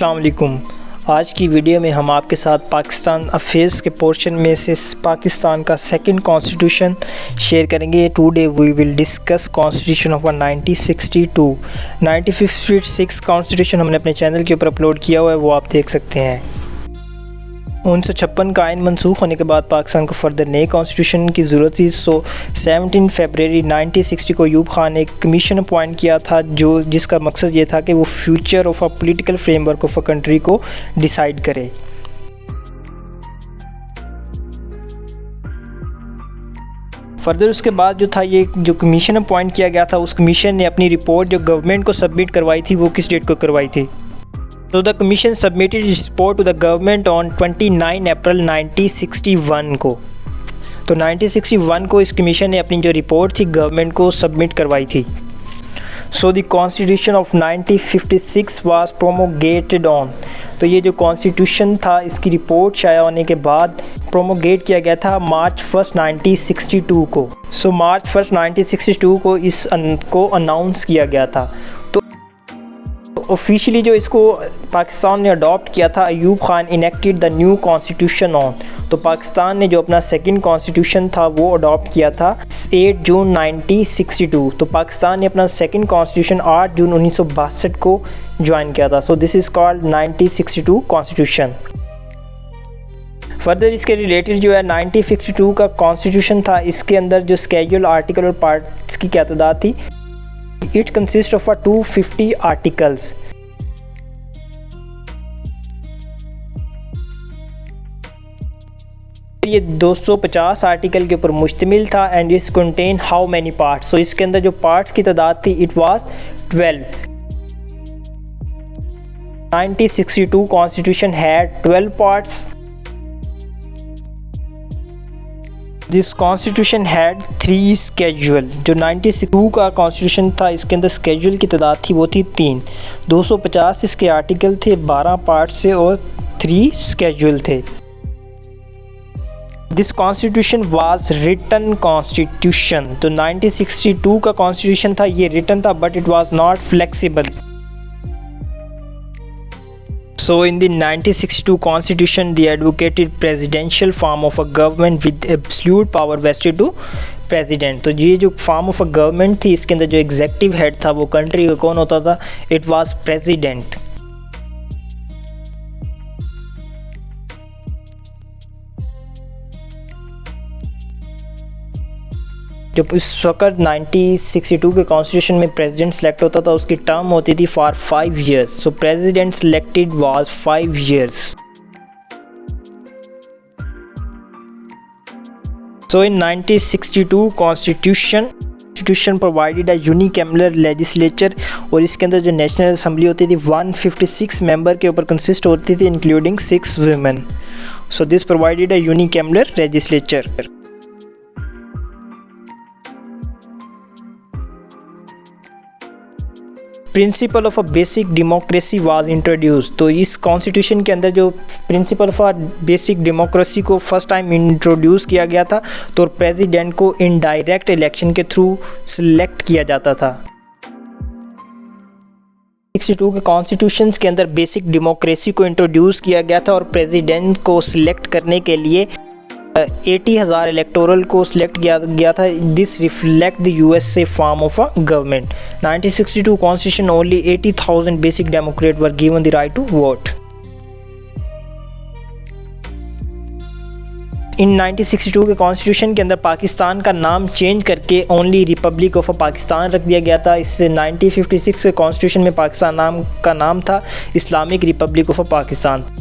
अस्सलाम वालेकुम। आज की वीडियो में हम आपके साथ पाकिस्तान अफेयर्स के पोर्शन में से पाकिस्तान का सेकंड कॉन्स्टिट्यूशन शेयर करेंगे। Today we will discuss constitution of 1962। 1956 constitution हमने अपने चैनल के ऊपर अपलोड किया हुआ है, वो आप देख सकते हैं। 1956 का आइन मनसूख होने के बाद पाकिस्तान को फर्दर नए कॉन्स्टिट्यूशन की ज़रूरत थी। 17 फरवरी 1960 को अयूब खान ने एक कमीशन अपॉइंट किया था जिसका मकसद ये था कि वो future of a political framework of a country को डिसाइड करे। फर्दर उसके बाद जो था ये जो कमीशन अपॉइंट किया गया था, उस कमीशन ने अपनी रिपोर्ट जो गवर्नमेंट को सबमिट करवाई थी वो किस डेट को करवाई थी। So the commission submitted its report to the government on 29 अप्रैल 1961 को। तो 1961 को इस कमीशन ने अपनी जो रिपोर्ट थी गवर्नमेंट को सबमिट करवाई थी। So the constitution of 1956 was promulgated on। तो ये जो कॉन्स्टिट्यूशन था इसकी रिपोर्ट शाया होने के बाद प्रोमोगेट किया गया था मार्च 1 1962 को। So मार्च 1 1962 को इस को अनाउंस किया गया था। ऑफिशियली जो इसको पाकिस्तान ने अडॉप्ट किया था, Ayub Khan enacted the new constitution on. तो पाकिस्तान ने जो अपना सेकंड कॉन्स्टिट्यूशन था वो अडॉप्ट किया था 8 जून 1962। तो पाकिस्तान ने अपना सेकंड कॉन्स्टिट्यूशन 8 जून 1962 को ज्वाइन किया था। So this is called 1962 constitution. Further इसके रिलेटेड जो है 1952 का कॉन्स्टिट्यूशन था, इसके अंदर जो स्केड्यूल आर्टिकल और पार्ट्स की क्या तादाद थी। It consists of 250 articles। ये 250 आर्टिकल के ऊपर मुश्तमिल था एंड इस कंटेन हाउ मैनी पार्ट्स। सो इसके अंदर जो पार्ट्स की तादाद थी it was 12। 1962 constitution had 12 parts. This constitution had 3 schedule. जो 1962 का कॉन्स्टिट्यूशन था इसके अंदर स्केड्यूल की तादाद थी वो थी 3। 250 इसके आर्टिकल थे, 12 पार्ट से और 3 स्केड्यूल थे। This constitution was written constitution. तो 1962 का कॉन्स्टिट्यूशन था ये रिटन था but it was not flexible. So in the 1962 constitution they advocated presidential form of a government with absolute power vested to president। तो ये जो फॉर्म ऑफ अ गवर्नमेंट थी इसके अंदर जो एग्जेक्टिव हेड था वो कंट्री का कौन होता था, इट वाज प्रेसिडेंट। जब इस वक्त 1962 के कॉन्स्टिट्यूशन में प्रेसिडेंट सेलेक्ट होता था उसकी टर्म होती थी for 5 years। So president selected was 5 years। So in 1962 constitution provided a unicameral legislature और इसके अंदर जो नेशनल असेंबली होती थी 156 मेंबर के ऊपर कंसिस्ट होती थी including 6 women। So this provided a unicameral legislature. Principle of a basic democracy was introduce. तो इस कॉन्स्टिट्यूशन के अंदर जो principle of a basic democracy को फर्स्ट टाइम इंट्रोड्यूस किया गया था तो प्रेसिडेंट को इनडायरेक्ट इलेक्शन के थ्रू सिलेक्ट किया जाता था। 62 के कॉन्स्टिट्यूशन के अंदर बेसिक डेमोक्रेसी को इंट्रोड्यूस किया गया था और प्रेसिडेंट को सिलेक्ट करने के लिए 80,000 इलेक्टोरल को सिलेक्ट किया गया था। This reflect the USA form of a government. 1962 constitution only 80,000 basic democrat were given the right to vote. In 1962 के कॉन्स्टिट्यूशन के अंदर पाकिस्तान का नाम चेंज करके ओनली रिपब्लिक ऑफ पाकिस्तान रख दिया गया था। इससे 1956 के कॉन्स्टिट्यूशन में पाकिस्तान का नाम था Islamic republic of Pakistan.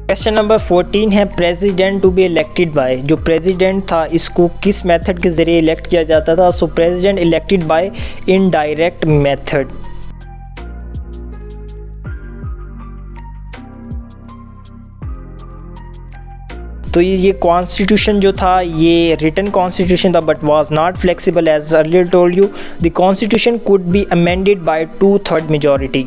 Question number 14 है president to be elected by. जो प्रेसिडेंट था इसको किस मेथड के ज़रिए इलेक्ट किया जाता था। So president elected by indirect method. तो ये कॉन्स्टिट्यूशन जो था ये रिटन कॉन्स्टिट्यूशन था but was not flexible as earlier told you. The constitution could be amended by 2/3 majority.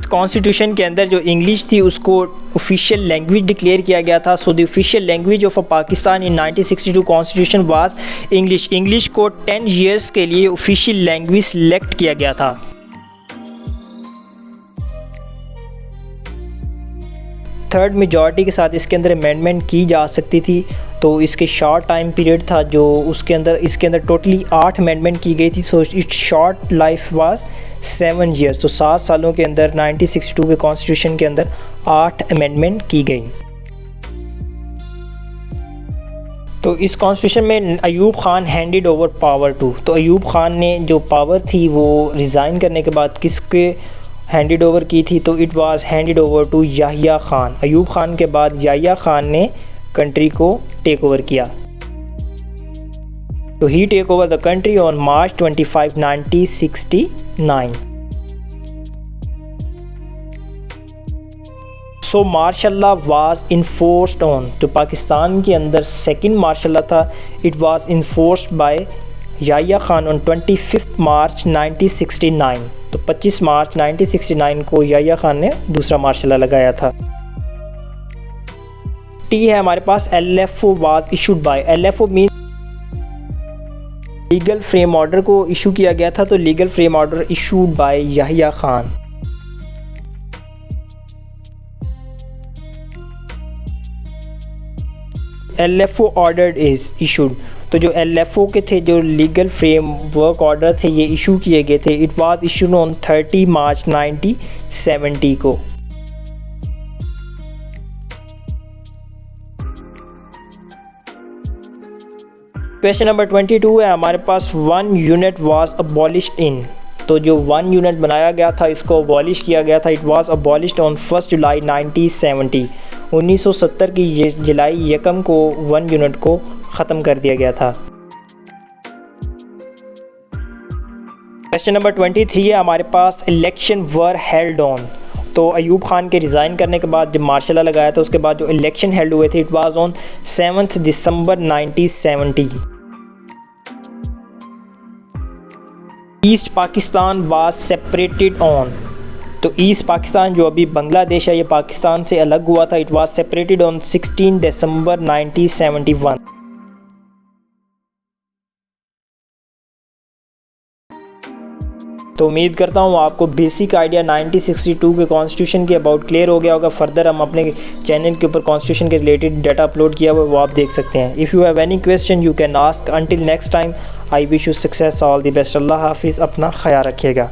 Constitution के अंदर जो इंग्लिश थी उसको ऑफिशियल लैंग्वेज डिक्लेयर किया गया था। So the official language of Pakistan in 1962 constitution was English. English को 10 ईयर्स के लिए ऑफिशियल लैंग्वेज सिलेक्ट किया गया था। थर्ड मेजॉरिटी के साथ इसके अंदर अमेंडमेंट की जा सकती थी, तो इसके शॉर्ट टाइम पीरियड था जो इसके अंदर टोटली 8 अमेंडमेंट की गई थी। So it's short life was 7 years. तो 7 सालों के अंदर 1962 के कॉन्स्टिट्यूशन के अंदर 8 अमेंडमेंट की गई। तो इस कॉन्स्टिट्यूशन में Ayub Khan handed over power to, तो अयूब खान ने जो पावर थी वो रिज़ाइन करने के बाद किसके हैंडेड ओवर की थी, तो it was handed over to Yahya Khan. Ayub Khan के बाद याहिया खान ने कंट्री को टेक ओवर किया। तो he take over the country on March 25, 1969। So martial law was enforced on, जो पाकिस्तान के अंदर सेकंड मार्शल लॉ था, it was enforced by Yahya Khan on 25 March 1969। तो 25 मार्च 1969 को याहिया खान ने दूसरा मार्शल लॉ लगाया था। टी है हमारे पास LFO was issued by. LFO mean legal frame order को इशू किया गया था, तो legal frame order issued by Yahya Khan. LFO order is issued, तो जो LFO के थे, जो लीगल फ्रेम वर्क ऑर्डर थे, ये इशू किए गए थे। इट वाज इशूड ऑन 30 मार्च 1970 को। क्वेश्चन नंबर 22 है हमारे पास 1 यूनिट वाज अबॉलिश्ड इन, तो जो 1 यूनिट बनाया गया था इसको अबॉलिश किया गया था। इट वाज अबॉलिश्ड ऑन 1 जुलाई 1970। 1970 की जुलाई 1 को 1 यूनिट को ख़त्म कर दिया गया था। क्वेश्चन नंबर 23 है हमारे पास इलेक्शन वर हेल्ड ऑन, तो अयूब खान के रिज़ाइन करने के बाद जब मार्शल लॉ लगाया था उसके बाद जो इलेक्शन हेल्ड हुए थे, it was on 7 December 1970। East Pakistan was separated on, तो ईस्ट पाकिस्तान जो अभी बांग्लादेश है ये पाकिस्तान से अलग हुआ था। इट वाज सेपरेटेड ऑन 16 दिसंबर 1971। तो उम्मीद करता हूँ आपको बेसिक आइडिया 1962 के कॉन्स्टिट्यूशन के अबाउट क्लियर हो गया होगा। फर्दर हम अपने चैनल के ऊपर कॉन्स्टिट्यूशन के रिलेटेड डाटा अपलोड किया हुआ है, वो आप देख सकते हैं। If you have any question you can ask. Until next time I wish you success, all the best. अल्लाह हाफिज़, अपना ख्याल रखिएगा।